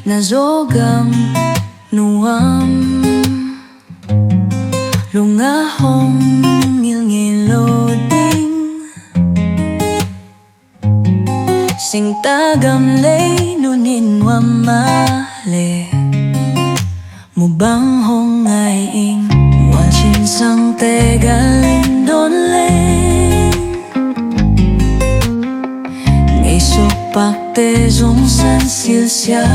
na Zogam Nuam Lungah ngilh loading Singta gamlei nuammah Mubang ngei watching sang tegaling don lên ngei sopak te zong san zelzel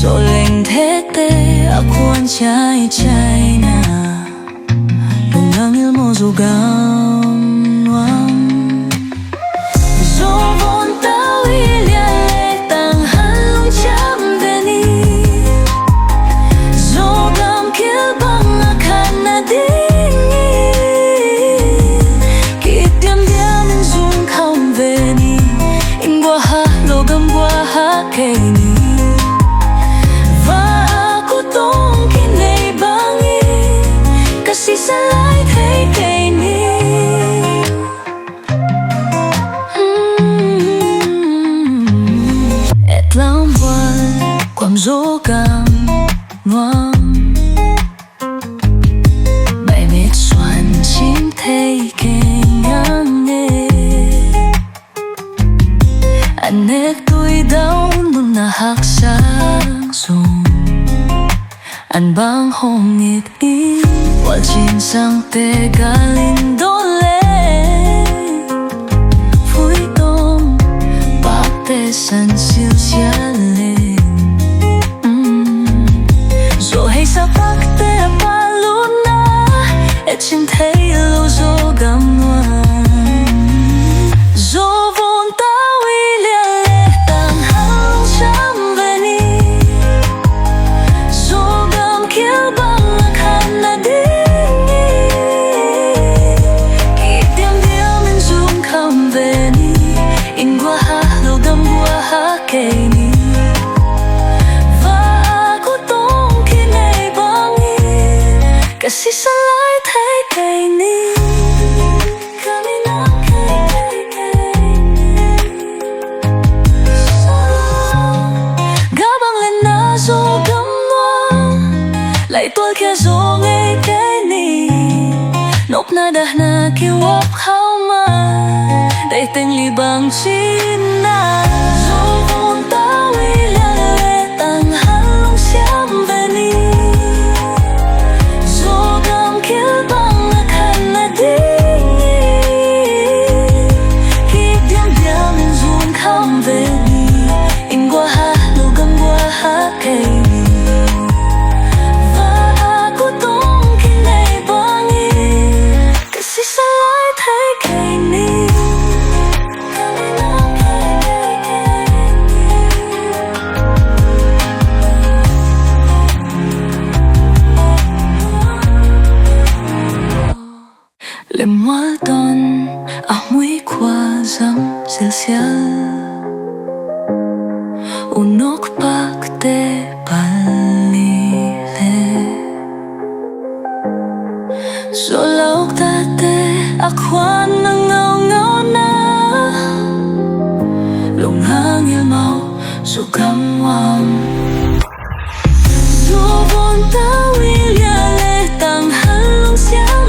rồi lên thế te akuan chai chai na Lungah ngilh mo Zogam Nuam Lamal Zogam Nuam Bài mệt xoan chim thấy kênh ngei anh nét tôi đau nun na hak sang zong anh bang hong ngei wal chin sang te galing don lên vui tông bak te san zelzel Trên thấy lâu Zogam Nuam Zo vốn tawh lia lệ tang hanciam về ni Zogam kibawl khan na ning Kịp điam điam in zoom kham về ni In qua ha Zogam qua ha kê ni Và aku tong kinay bangin Kasi sa kay ning kami na kay gabang lên na Zogam Nuam lại tôi kia zong ngei kay ning nop na dah na kiwap khao ma day tên li bang chin na Zogam tawh lia lệ tang hanciam về ni Zogam kibawl Mual don amoy qua zelzel unok pakte palile so lawhdan akuan ngau na Lungah ngilh mau Zogam Nuam Zo vốn tawh lia lệ tang hanciam